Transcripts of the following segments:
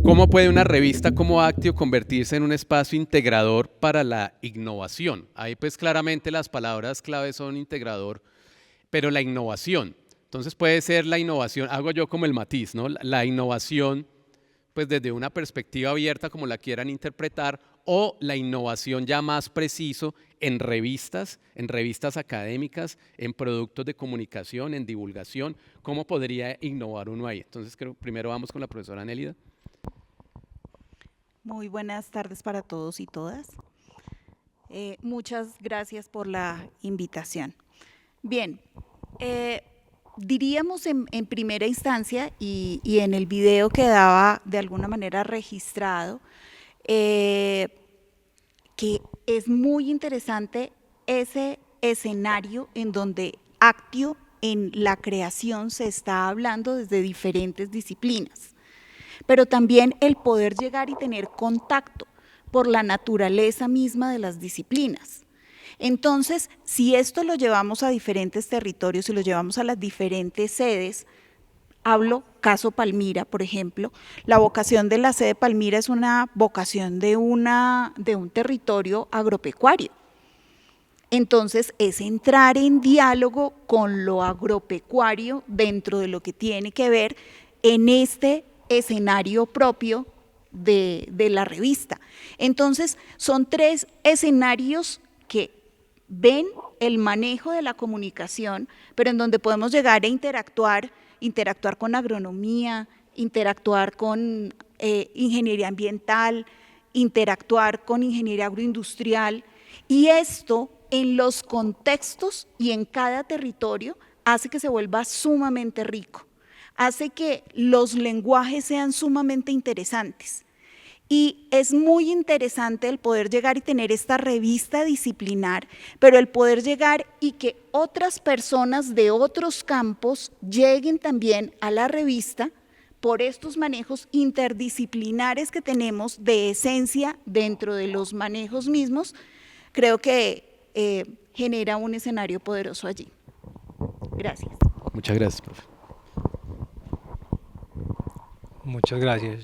¿Cómo puede una revista como Actio convertirse en un espacio integrador para la innovación? Ahí pues claramente las palabras clave son integrador, pero la innovación. Entonces puede ser la innovación, hago yo como el matiz, ¿no? La innovación pues desde una perspectiva abierta como la quieran interpretar, o la innovación ya más preciso en revistas académicas, en productos de comunicación, en divulgación. ¿Cómo podría innovar uno ahí? Entonces creo primero vamos con la profesora Nélida. Muy buenas tardes para todos y todas. Muchas gracias por la invitación. Bien, diríamos en primera instancia y en el video quedaba de alguna manera registrado que es muy interesante ese escenario en donde Actio en la creación se está hablando desde diferentes disciplinas, pero también el poder llegar y tener contacto por la naturaleza misma de las disciplinas. Entonces, si esto lo llevamos a diferentes territorios y lo llevamos a las diferentes sedes, hablo caso Palmira, por ejemplo, la vocación de la sede Palmira es una vocación de un territorio agropecuario. Entonces, es entrar en diálogo con lo agropecuario dentro de lo que tiene que ver en este escenario propio de la revista. Entonces, son tres escenarios que ven el manejo de la comunicación, pero en donde podemos llegar a interactuar con agronomía, interactuar con ingeniería ambiental, interactuar con ingeniería agroindustrial, y esto en los contextos y en cada territorio hace que se vuelva sumamente rico, hace que los lenguajes sean sumamente interesantes. Y es muy interesante el poder llegar y tener esta revista disciplinar, pero el poder llegar y que otras personas de otros campos lleguen también a la revista por estos manejos interdisciplinares que tenemos de esencia dentro de los manejos mismos, creo que genera un escenario poderoso allí. Gracias. Muchas gracias, profe. Muchas gracias.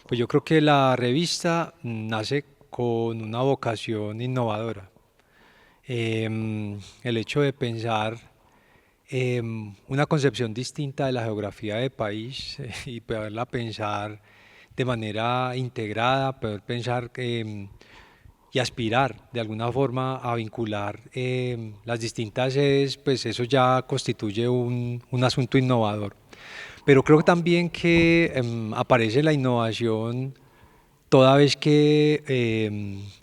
Pues yo creo que la revista nace con una vocación innovadora. El hecho de pensar una concepción distinta de la geografía del país y poderla pensar de manera integrada, poder pensar y aspirar de alguna forma a vincular las distintas sedes, pues eso ya constituye un asunto innovador. Pero creo también que aparece la innovación toda vez que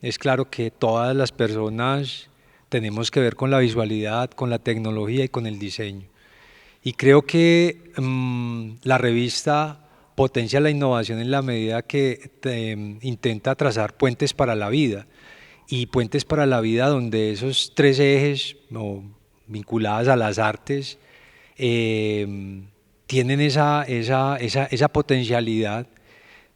es claro que todas las personas tenemos que ver con la visualidad, con la tecnología y con el diseño. Y creo que la revista potencia la innovación en la medida que intenta trazar puentes para la vida, y puentes para la vida donde esos tres ejes vinculadas a las artes tienen esa potencialidad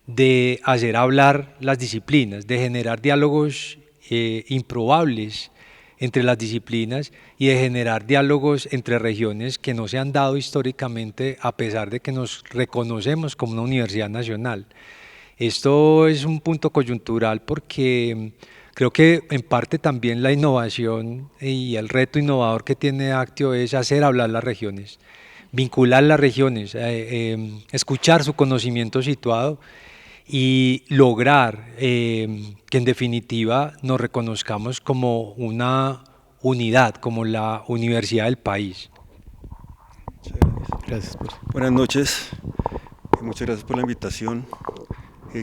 de hacer hablar las disciplinas, de generar diálogos improbables entre las disciplinas y de generar diálogos entre regiones que no se han dado históricamente a pesar de que nos reconocemos como una universidad nacional. Esto es un punto coyuntural porque creo que en parte también la innovación y el reto innovador que tiene Actio es hacer hablar las regiones, vincular las regiones, escuchar su conocimiento situado y lograr que en definitiva nos reconozcamos como una unidad, como la universidad del país. Gracias, profe. Buenas noches, muchas gracias por la invitación.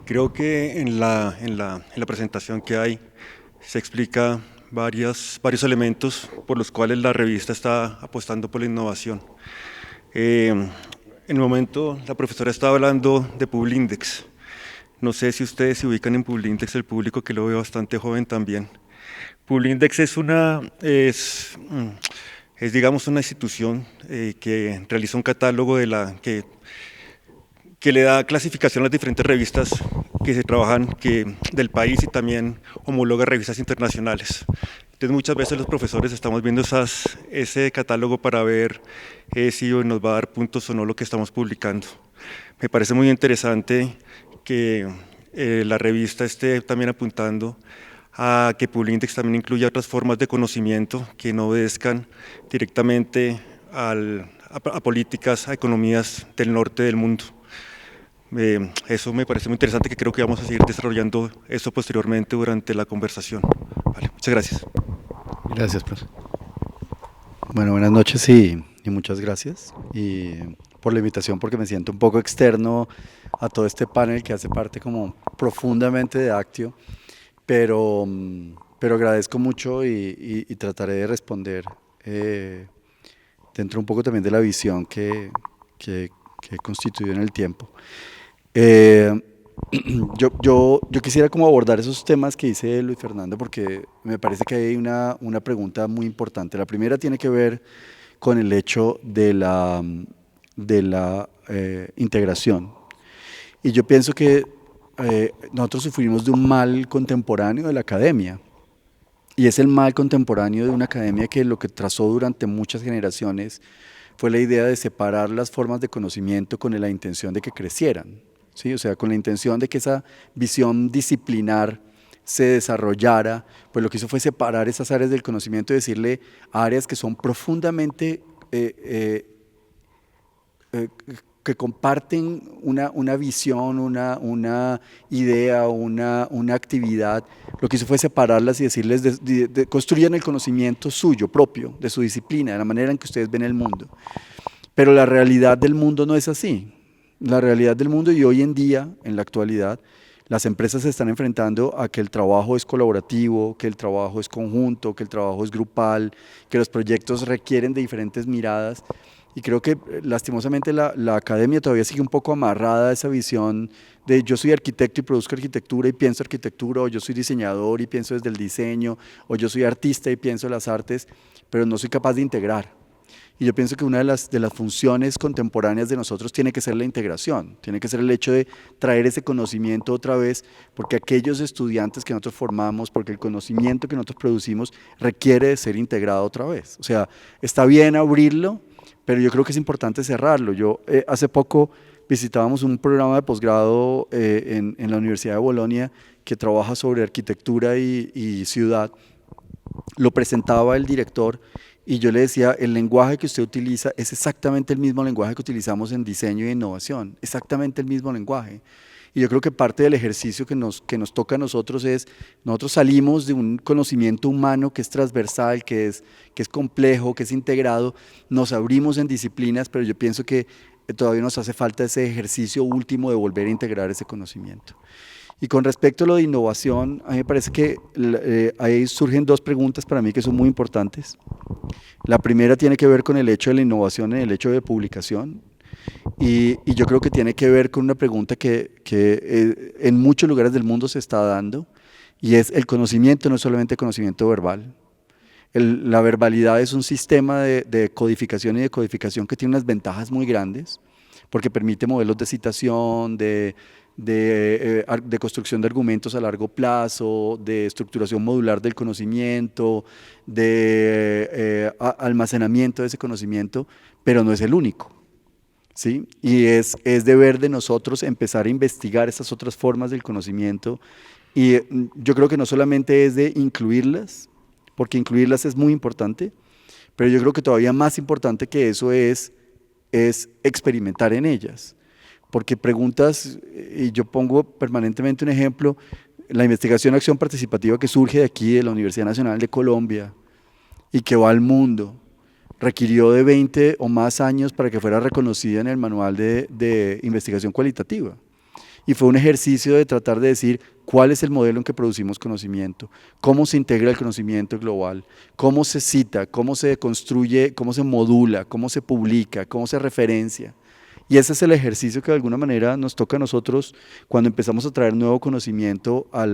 Creo que en la presentación que hay se explica varios elementos por los cuales la revista está apostando por la innovación. En el momento la profesora estaba hablando de Publindex. No sé si ustedes se ubican en Publindex, el público que lo veo bastante joven también. Publindex es digamos una institución que realiza un catálogo que que le da clasificación a las diferentes revistas que se trabajan del país y también homologa revistas internacionales. Entonces muchas veces los profesores estamos viendo ese catálogo para ver si nos va a dar puntos o no lo que estamos publicando. Me parece muy interesante que la revista esté también apuntando a que Publindex también incluya otras formas de conocimiento que no obedezcan directamente a políticas, a economías del norte del mundo. Eso me parece muy interesante, que creo que vamos a seguir desarrollando eso posteriormente durante la conversación. Vale, muchas gracias. Gracias, profe. Bueno, buenas noches y muchas gracias y por la invitación, porque me siento un poco externo a todo este panel que hace parte como profundamente de Actio, pero agradezco mucho y trataré de responder dentro un poco también de la visión que he constituido en el tiempo. Yo quisiera como abordar esos temas que dice Luis Fernando, porque me parece que hay una pregunta muy importante. La primera tiene que ver con el hecho de la integración. Y yo pienso que nosotros sufrimos de un mal contemporáneo de la academia. Y es el mal contemporáneo de una academia que lo que trazó durante muchas generaciones fue la idea de separar las formas de conocimiento con la intención de que crecieran, ¿sí? O sea, con la intención de que esa visión disciplinar se desarrollara, pues lo que hizo fue separar esas áreas del conocimiento y decirle a áreas que son profundamente, que comparten una visión, una idea, una actividad. Lo que hizo fue separarlas y decirles, construyan el conocimiento suyo, propio, de su disciplina, de la manera en que ustedes ven el mundo. Pero la realidad del mundo no es así. La realidad del mundo, y hoy en día, en la actualidad, las empresas se están enfrentando a que el trabajo es colaborativo, que el trabajo es conjunto, que el trabajo es grupal, que los proyectos requieren de diferentes miradas. Y creo que lastimosamente la academia todavía sigue un poco amarrada a esa visión de yo soy arquitecto y produzco arquitectura y pienso arquitectura, o yo soy diseñador y pienso desde el diseño, o yo soy artista y pienso las artes, pero no soy capaz de integrar. Y yo pienso que una de las funciones contemporáneas de nosotros tiene que ser la integración, tiene que ser el hecho de traer ese conocimiento otra vez, porque aquellos estudiantes que nosotros formamos, porque el conocimiento que nosotros producimos requiere de ser integrado otra vez. O sea, está bien abrirlo, pero yo creo que es importante cerrarlo. Yo hace poco visitábamos un programa de posgrado en la Universidad de Bolonia que trabaja sobre arquitectura y ciudad. Lo presentaba el director y yo le decía, el lenguaje que usted utiliza es exactamente el mismo lenguaje que utilizamos en diseño e innovación, exactamente el mismo lenguaje. Y yo creo que parte del ejercicio que nos toca a nosotros es, nosotros salimos de un conocimiento humano que es transversal, que es complejo, que es integrado, nos abrimos en disciplinas, pero yo pienso que todavía nos hace falta ese ejercicio último de volver a integrar ese conocimiento. Y con respecto a lo de innovación, a mí me parece que ahí surgen dos preguntas para mí que son muy importantes. La primera tiene que ver con el hecho de la innovación en el hecho de publicación. Y yo creo que tiene que ver con una pregunta que en muchos lugares del mundo se está dando, y es el conocimiento no es solamente conocimiento verbal. La verbalidad es un sistema de codificación y decodificación que tiene unas ventajas muy grandes, porque permite modelos de citación, de construcción de argumentos a largo plazo, de estructuración modular del conocimiento, de almacenamiento de ese conocimiento, pero no es el único. ¿Sí? Y es deber de nosotros empezar a investigar esas otras formas del conocimiento, y yo creo que no solamente es de incluirlas, porque incluirlas es muy importante, pero yo creo que todavía más importante que eso es experimentar en ellas, porque preguntas, y yo pongo permanentemente un ejemplo, la investigación acción participativa que surge de aquí, de la Universidad Nacional de Colombia, y que va al mundo, requirió de 20 o más años para que fuera reconocida en el manual de investigación cualitativa. Y fue un ejercicio de tratar de decir cuál es el modelo en que producimos conocimiento, cómo se integra el conocimiento global, cómo se cita, cómo se construye, cómo se modula, cómo se publica, cómo se referencia. Y ese es el ejercicio que de alguna manera nos toca a nosotros cuando empezamos a traer nuevo conocimiento a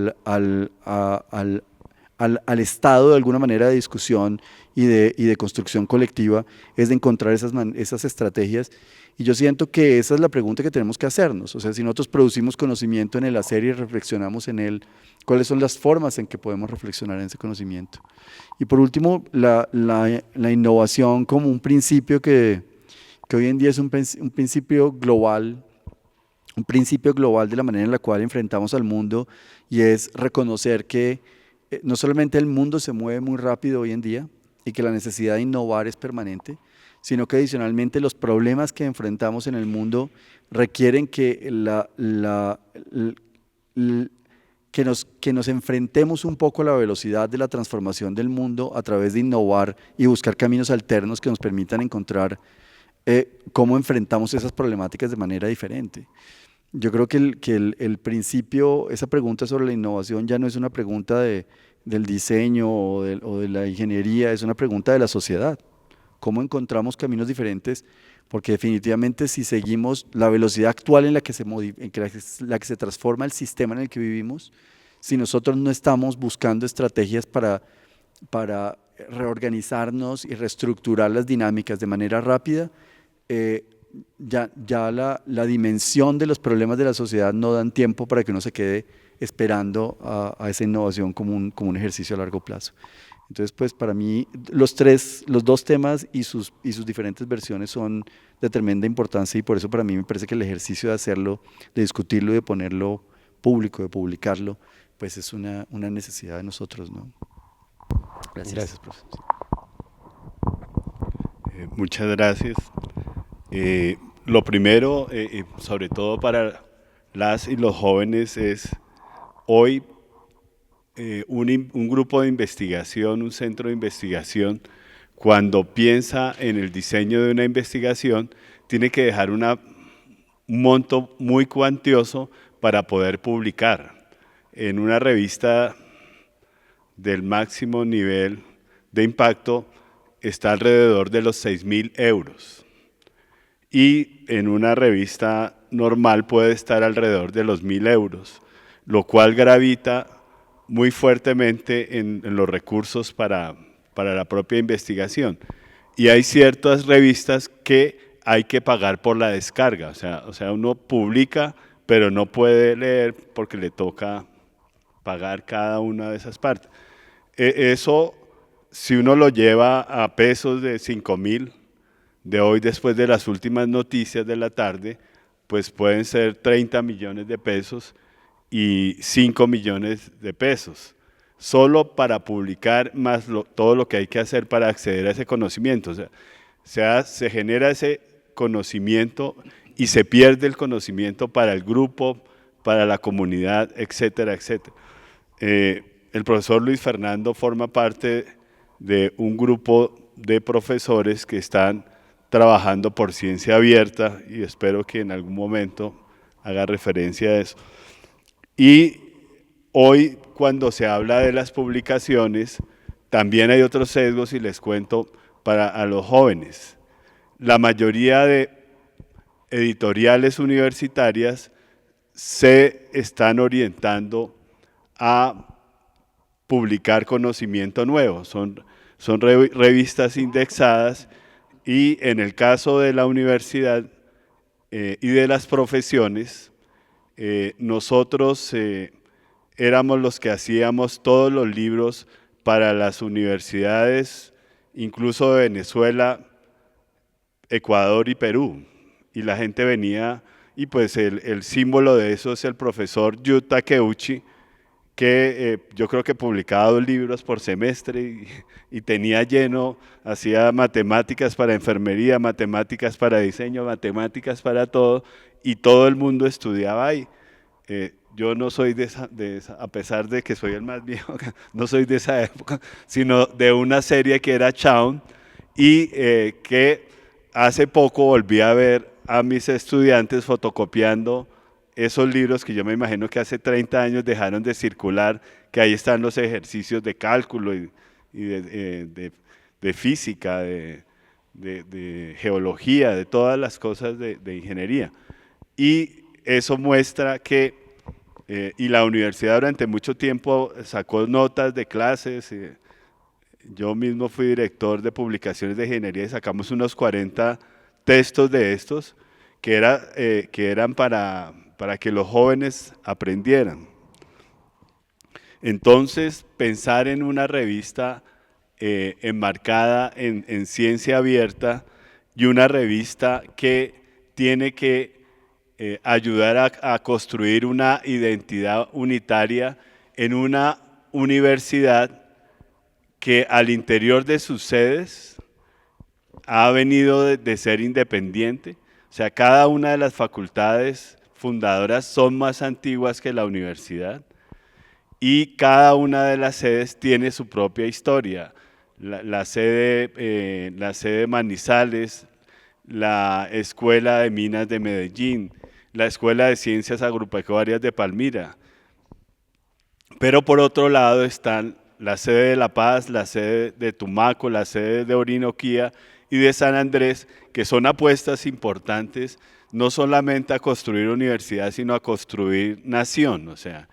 al estado de alguna manera de discusión y de construcción colectiva, es de encontrar esas estrategias. Y yo siento que esa es la pregunta que tenemos que hacernos. O sea, si nosotros producimos conocimiento en el hacer y reflexionamos en él, ¿cuáles son las formas en que podemos reflexionar en ese conocimiento? Y por último, la innovación como un principio que hoy en día es un principio global de la manera en la cual enfrentamos al mundo, y es reconocer que no solamente el mundo se mueve muy rápido hoy en día y que la necesidad de innovar es permanente, sino que adicionalmente los problemas que enfrentamos en el mundo requieren que, que nos enfrentemos un poco a la velocidad de la transformación del mundo a través de innovar y buscar caminos alternos que nos permitan encontrar cómo enfrentamos esas problemáticas de manera diferente. Yo creo que el principio, esa pregunta sobre la innovación ya no es una pregunta del diseño o de la ingeniería, es una pregunta de la sociedad. ¿Cómo encontramos caminos diferentes? Porque definitivamente si seguimos la velocidad actual en la que se transforma el sistema en el que vivimos, si nosotros no estamos buscando estrategias para reorganizarnos y reestructurar las dinámicas de manera rápida, ya la dimensión de los problemas de la sociedad no dan tiempo para que uno se quede esperando a esa innovación como un ejercicio a largo plazo. Entonces, pues para mí los dos temas y sus diferentes versiones son de tremenda importancia, y por eso para mí me parece que el ejercicio de hacerlo, de discutirlo y de ponerlo público, de publicarlo, pues es una necesidad de nosotros, ¿no? Gracias. Gracias, profesor. Muchas gracias. Lo primero, sobre todo para las y los jóvenes, es hoy un grupo de investigación, un centro de investigación, cuando piensa en el diseño de una investigación, tiene que dejar un monto muy cuantioso para poder publicar en una revista del máximo nivel de impacto. Está alrededor de los 6.000 euros, y en una revista normal puede estar alrededor de los 1.000 euros, lo cual gravita muy fuertemente en los recursos para la propia investigación. Y hay ciertas revistas que hay que pagar por la descarga, o sea, uno publica, pero no puede leer porque le toca pagar cada una de esas partes. Eso, si uno lo lleva a pesos de 5.000 de hoy, después de las últimas noticias de la tarde, pues pueden ser 30 millones de pesos y 5 millones de pesos, solo para publicar, más todo lo que hay que hacer para acceder a ese conocimiento. O sea, se genera ese conocimiento y se pierde el conocimiento para el grupo, para la comunidad, etcétera, etcétera. El profesor Luis Fernando forma parte de un grupo de profesores que están trabajando por ciencia abierta, y espero que en algún momento haga referencia a eso. Y hoy, cuando se habla de las publicaciones, también hay otros sesgos, y les cuento a los jóvenes. La mayoría de editoriales universitarias se están orientando a publicar conocimiento nuevo, son revistas indexadas, y en el caso de la universidad y de las profesiones, nosotros éramos los que hacíamos todos los libros para las universidades, incluso de Venezuela, Ecuador y Perú, y la gente venía, y pues el símbolo de eso es el profesor Yu Takeuchi, que yo creo que publicaba 2 libros por semestre y tenía lleno, hacía matemáticas para enfermería, matemáticas para diseño, matemáticas para todo, y todo el mundo estudiaba ahí. Yo no soy de esa, a pesar de que soy el más viejo, no soy de esa época, sino de una serie que era Chaun, y que hace poco volví a ver a mis estudiantes fotocopiando esos libros que yo me imagino que hace 30 años dejaron de circular, que ahí están los ejercicios de cálculo y de física, de geología, de todas las cosas de ingeniería. Y eso muestra que Y la universidad durante mucho tiempo sacó notas de clases. Yo mismo fui director de publicaciones de ingeniería y sacamos unos 40 textos de estos que eran para que los jóvenes aprendieran. Entonces, pensar en una revista enmarcada en ciencia abierta y una revista que tiene que ayudar a construir una identidad unitaria en una universidad que al interior de sus sedes ha venido de ser independiente. O sea, cada una de las facultades fundadoras son más antiguas que la universidad y cada una de las sedes tiene su propia historia. La sede de Manizales, la Escuela de Minas de Medellín, la Escuela de Ciencias Agropecuarias de Palmira. Pero por otro lado están la sede de La Paz, la sede de Tumaco, la sede de Orinoquía y de San Andrés, que son apuestas importantes no solamente a construir universidad, sino a construir nación. O sea,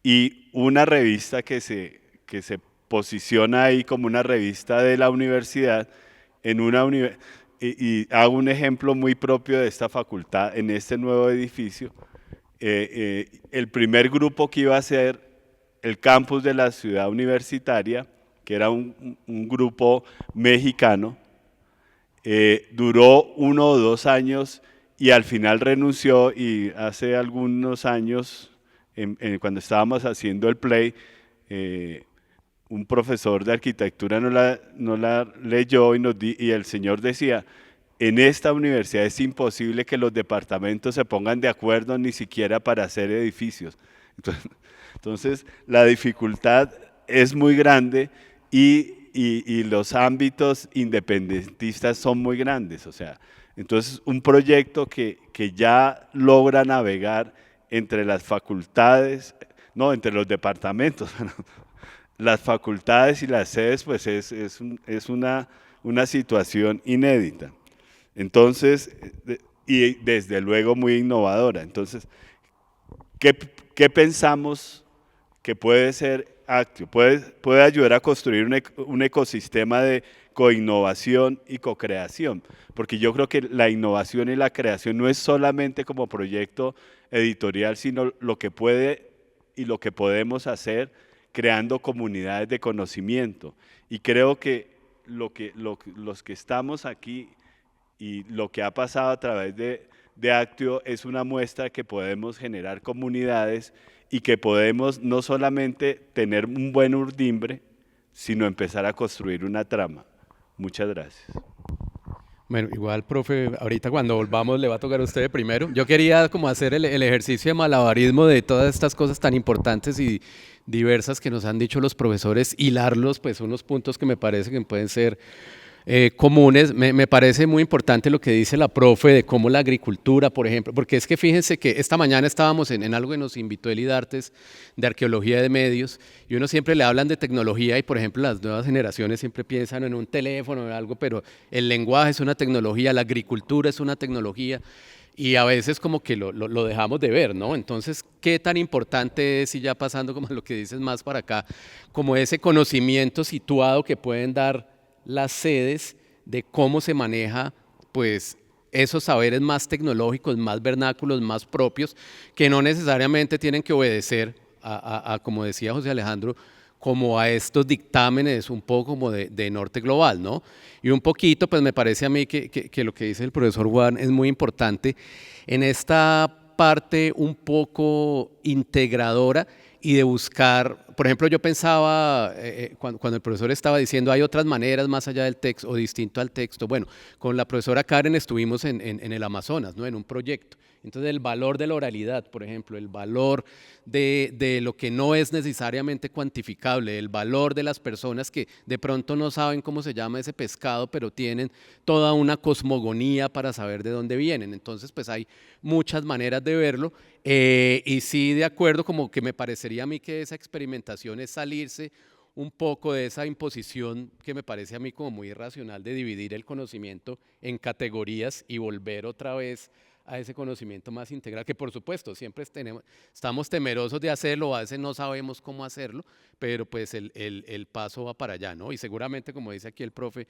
y una revista que se posiciona ahí como una revista de la universidad, y hago un ejemplo muy propio de esta facultad en este nuevo edificio. El primer grupo que iba a ser el campus de la ciudad universitaria, que era un grupo mexicano, duró 1 o 2 años y al final renunció, y hace algunos años, cuando estábamos haciendo el play, un profesor de arquitectura no la leyó y el señor decía: en esta universidad es imposible que los departamentos se pongan de acuerdo ni siquiera para hacer edificios. Entonces la dificultad es muy grande y los ámbitos independentistas son muy grandes. O sea, entonces un proyecto que ya logra navegar entre las facultades, no, entre los departamentos, las facultades y las sedes, pues es una situación inédita. Entonces, y desde luego muy innovadora. Entonces, ¿qué pensamos que puede ser Actio? Puede ayudar a construir un ecosistema de coinnovación y cocreación, porque yo creo que la innovación y la creación no es solamente como proyecto editorial, sino lo que puede y lo que podemos hacer creando comunidades de conocimiento. Y creo que los que estamos aquí y lo que ha pasado a través de Actio es una muestra que podemos generar comunidades y que podemos no solamente tener un buen urdimbre, sino empezar a construir una trama. Muchas gracias. Bueno, igual, profe, ahorita cuando volvamos le va a tocar a usted primero. Yo quería como hacer el ejercicio de malabarismo de todas estas cosas tan importantes y diversas que nos han dicho los profesores, hilarlos, pues unos puntos que me parece que pueden ser comunes. Me parece muy importante lo que dice la profe de cómo la agricultura, por ejemplo, porque es que fíjense que esta mañana estábamos en algo que nos invitó el IDARTES de arqueología de medios, y uno siempre le hablan de tecnología y, por ejemplo, las nuevas generaciones siempre piensan en un teléfono o algo, pero el lenguaje es una tecnología, la agricultura es una tecnología, y a veces como que lo dejamos de ver, ¿no? Entonces, ¿qué tan importante es, y ya pasando como a lo que dices más para acá, como ese conocimiento situado que pueden dar las sedes de cómo se maneja, pues, esos saberes más tecnológicos, más vernáculos, más propios, que no necesariamente tienen que obedecer a como decía José Alejandro, como a estos dictámenes un poco como de norte global, ¿no? Y un poquito, pues me parece a mí que lo que dice el profesor Juan es muy importante en esta parte un poco integradora y de buscar, por ejemplo, yo pensaba, cuando el profesor estaba diciendo hay otras maneras más allá del texto o distinto al texto. Bueno, con la profesora Karen estuvimos en el Amazonas, ¿no? En un proyecto. Entonces el valor de la oralidad, por ejemplo, el valor de lo que no es necesariamente cuantificable, el valor de las personas que de pronto no saben cómo se llama ese pescado, pero tienen toda una cosmogonía para saber de dónde vienen. Entonces, pues hay muchas maneras de verlo, y sí, de acuerdo, como que me parecería a mí que esa experimentación es salirse un poco de esa imposición que me parece a mí como muy irracional de dividir el conocimiento en categorías y volver otra vez a ese conocimiento más integral, que por supuesto siempre estamos temerosos de hacerlo, a veces no sabemos cómo hacerlo, pero pues el paso va para allá, ¿no? Y seguramente, como dice aquí el profe,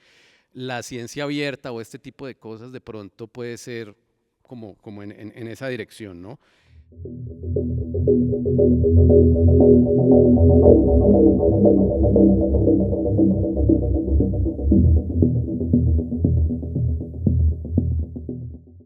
la ciencia abierta o este tipo de cosas de pronto puede ser como en esa dirección, ¿no?